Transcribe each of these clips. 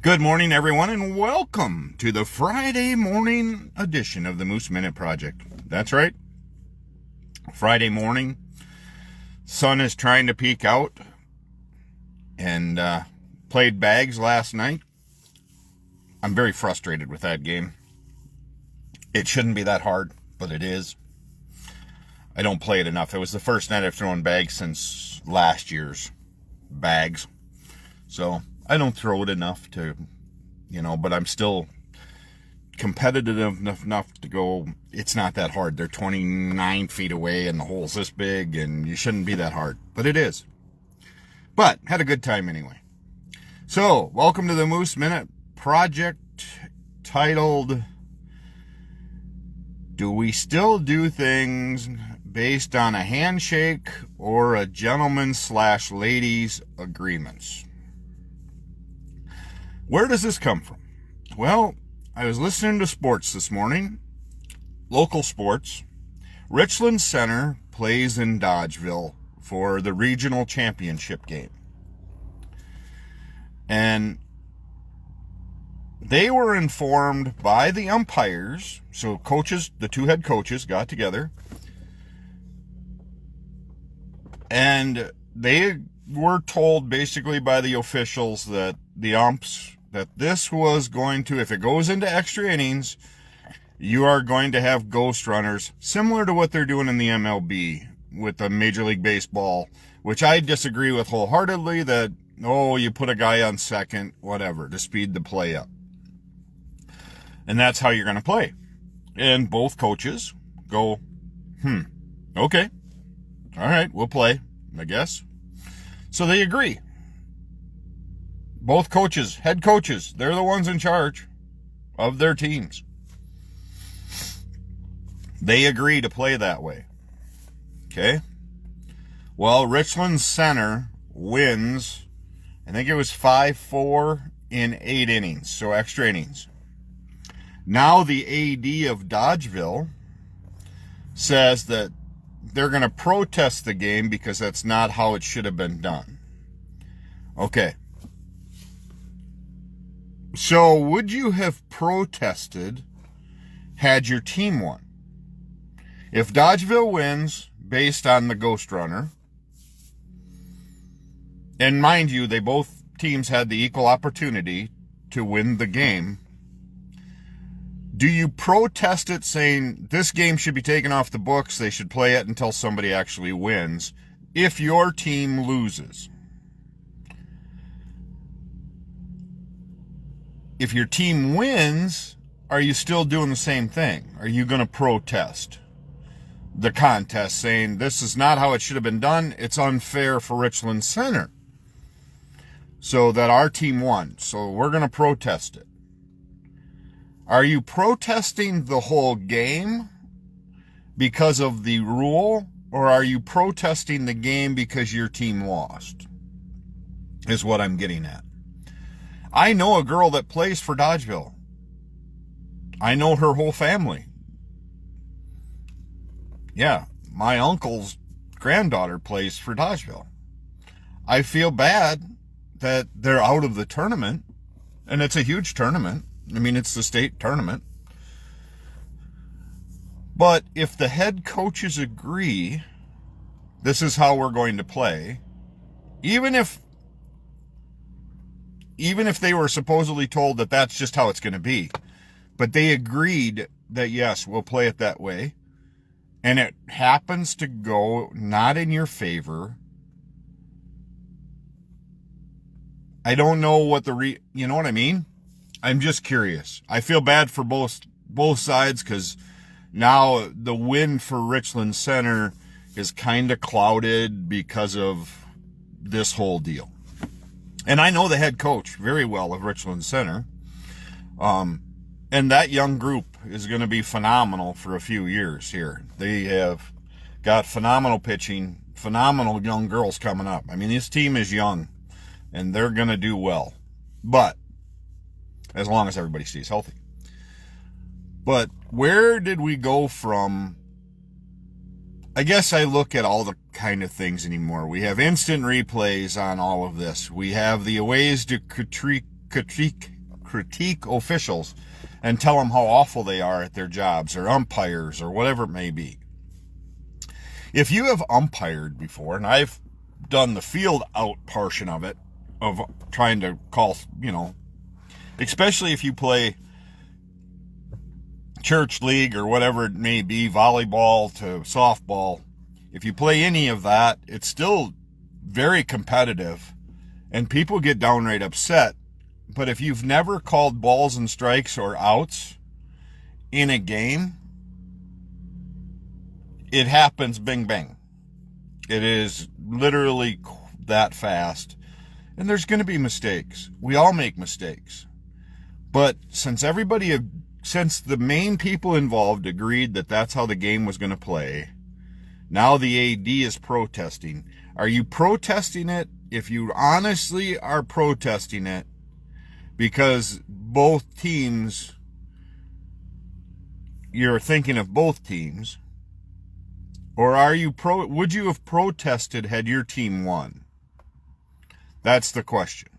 Good morning, everyone, and welcome to the Friday morning edition of the Moose Minute Project. That's right. Friday morning. Sun is trying to peek out, and played bags last night. I'm very frustrated with that game. It shouldn't be that hard, but it is. I don't play it enough. It was the first night I've thrown bags since last year's bags. So I don't throw it enough to, but I'm still competitive enough to go, it's not that hard. They're 29 feet away and the hole's this big and you shouldn't be that hard. But it is. But had a good time anyway. So, welcome to the Moose Minute Project, titled, Do We Still Do Things Based on a Handshake or a Gentleman/Ladies Agreements? Where does this come from? Well, I was listening to sports this morning, local sports. Richland Center plays in Dodgeville for the regional championship game. And they were informed by the umpires, so coaches, the two head coaches got together, and they were told basically by the officials that the umps, that this was going to, if it goes into extra innings, you are going to have ghost runners, similar to what they're doing in the MLB with the Major League Baseball, which I disagree with wholeheartedly, that, you put a guy on second, whatever, to speed the play up. And that's how you're going to play. And both coaches go, okay, all right, we'll play, I guess. So they agree. Both coaches, head coaches, they're the ones in charge of their teams. They agree to play that way. Okay? Well, Richland Center wins, I think it was 5-4 in 8 innings, so extra innings. Now the AD of Dodgeville says that they're going to protest the game because that's not how it should have been done. Okay. So, would you have protested had your team won? If Dodgeville wins based on the ghost runner, and mind you, they both teams had the equal opportunity to win the game, do you protest it saying this game should be taken off the books, they should play it until somebody actually wins, if your team loses? If your team wins, are you still doing the same thing? Are you going to protest the contest saying this is not how it should have been done? It's unfair for Richland Center. So that our team won. So we're going to protest it. Are you protesting the whole game because of the rule? Or are you protesting the game because your team lost? Is what I'm getting at. I know a girl that plays for Dodgeville. I know her whole family. Yeah, my uncle's granddaughter plays for Dodgeville. I feel bad that they're out of the tournament, and it's a huge tournament. I mean, it's the state tournament. But if the head coaches agree, this is how we're going to play, even if they were supposedly told that that's just how it's going to be, but they agreed that, yes, we'll play it that way, and it happens to go not in your favor, I don't know what you know what I mean? I'm just curious. I feel bad for both sides, because now the win for Richland Center is kind of clouded because of this whole deal. And I know the head coach very well of Richland Center. And that young group is going to be phenomenal for a few years here. They have got phenomenal pitching, phenomenal young girls coming up. I mean, this team is young, and they're going to do well. But as long as everybody stays healthy. But where did we go from? I guess I look at all the kind of things anymore. We have instant replays on all of this. We have the ways to critique critique officials and tell them how awful they are at their jobs, or umpires, or whatever it may be. If you have umpired before, and I've done the field out portion of it, of trying to call, especially if you play church league or whatever it may be, volleyball to softball, if you play any of that, it's still very competitive and people get downright upset. But if you've never called balls and strikes or outs in a game, it happens bing bang. It is literally that fast. And there's going to be mistakes. We all make mistakes. But since the main people involved agreed that that's how the game was going to play, now the AD is protesting. Are you protesting it? If you honestly are protesting it because both teams, you're thinking of both teams, or would you have protested had your team won? That's the question.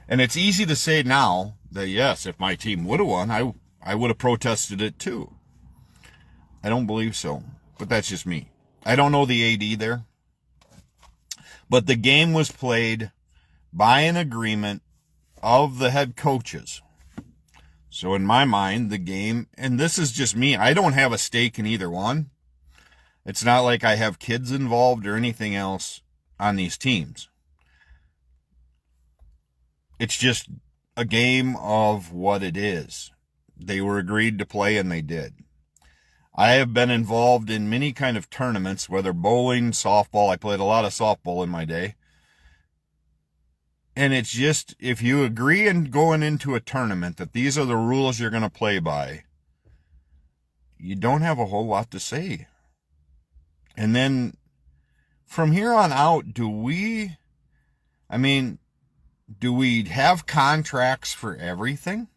And it's easy to say now that, yes, if my team would have won, I would have protested it too. I don't believe so, but that's just me. I don't know the AD there. But the game was played by an agreement of the head coaches. So in my mind, the game, and this is just me, I don't have a stake in either one. It's not like I have kids involved or anything else on these teams. It's just a game of what it is. They were agreed to play and they did. I have been involved in many kind of tournaments, whether bowling, softball. I played a lot of softball in my day. And it's just, if you agree in going into a tournament that these are the rules you're going to play by, you don't have a whole lot to say. And then from here on out, do we have contracts for everything?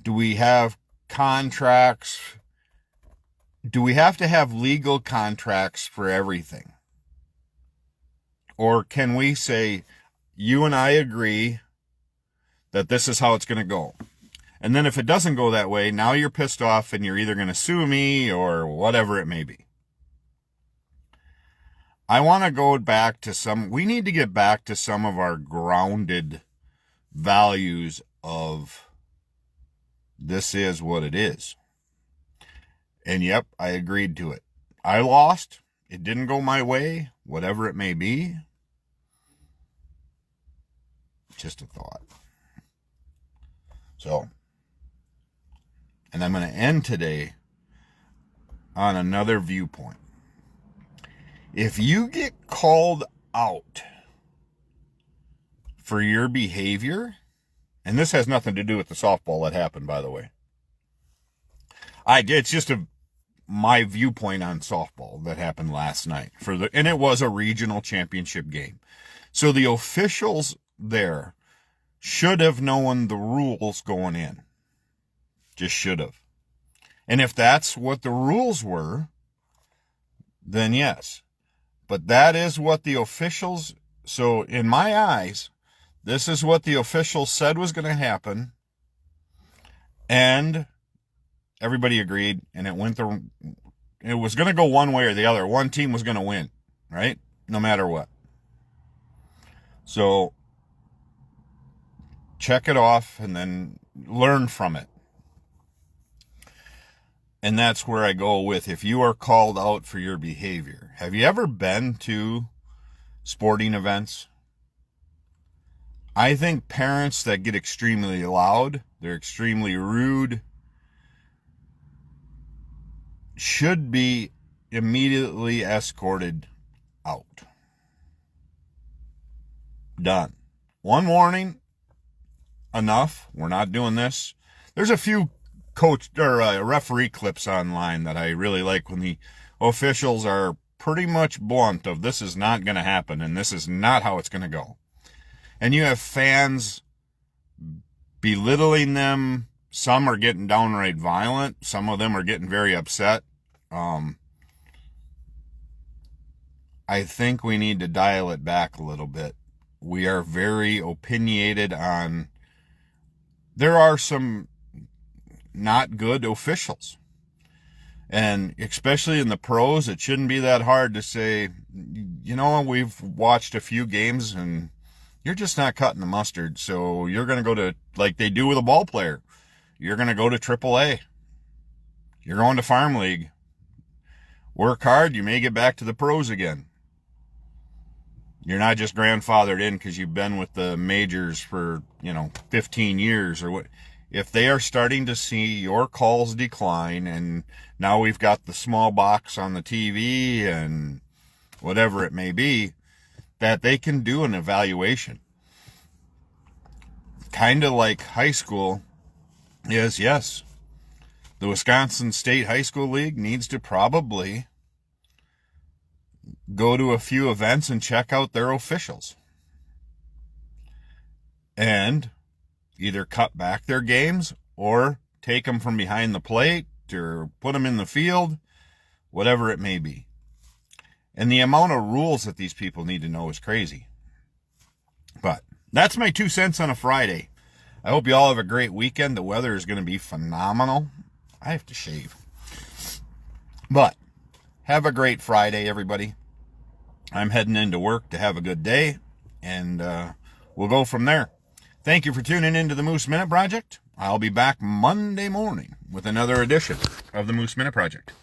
Do we have contracts? Do we have to have legal contracts for everything? Or can we say, you and I agree that this is how it's going to go? And then if it doesn't go that way, now you're pissed off and you're either going to sue me or whatever it may be. I want to go back to we need to get back to some of our grounded values of this is what it is. And yep, I agreed to it. I lost. It didn't go my way, whatever it may be. Just a thought. So, and I'm going to end today on another viewpoint. If you get called out for your behavior, and this has nothing to do with the softball that happened, by the way. It's just my viewpoint on softball that happened last night and it was a regional championship game. So the officials there should have known the rules going in. Just should have. And if that's what the rules were, then yes. But that is what the officials, so in my eyes, this is what the officials said was going to happen. And everybody agreed, and it was going to go one way or the other. One team was going to win, right? No matter what. So check it off and then learn from it. And that's where I go with, if you are called out for your behavior. Have you ever been to sporting events? I think parents that get extremely loud, they're extremely rude, should be immediately escorted out. Done. One warning, enough. We're not doing this. There's a few referee clips online that I really like when the officials are pretty much blunt of this is not going to happen and this is not how it's going to go. And you have fans belittling them. Some are getting downright violent. Some of them are getting very upset. I think we need to dial it back a little bit We are very opinionated on, there are some not good officials. And especially in the pros, it shouldn't be that hard to say, we've watched a few games and you're just not cutting the mustard. So you're going to go to, like they do with a ball player, you're going to go to AAA. You're going to Farm League. Work hard, you may get back to the pros again. You're not just grandfathered in because you've been with the majors for, 15 years or what. If they are starting to see your calls decline, and now we've got the small box on the TV and whatever it may be, that they can do an evaluation. Kind of like high school is, yes, the Wisconsin State High School League needs to probably go to a few events and check out their officials. And either cut back their games or take them from behind the plate or put them in the field, whatever it may be. And the amount of rules that these people need to know is crazy. But that's my 2 cents on a Friday. I hope you all have a great weekend. The weather is going to be phenomenal. I have to shave. But have a great Friday, everybody. I'm heading into work to have a good day, and we'll go from there. Thank you for tuning into the Moose Minute Project. I'll be back Monday morning with another edition of the Moose Minute Project.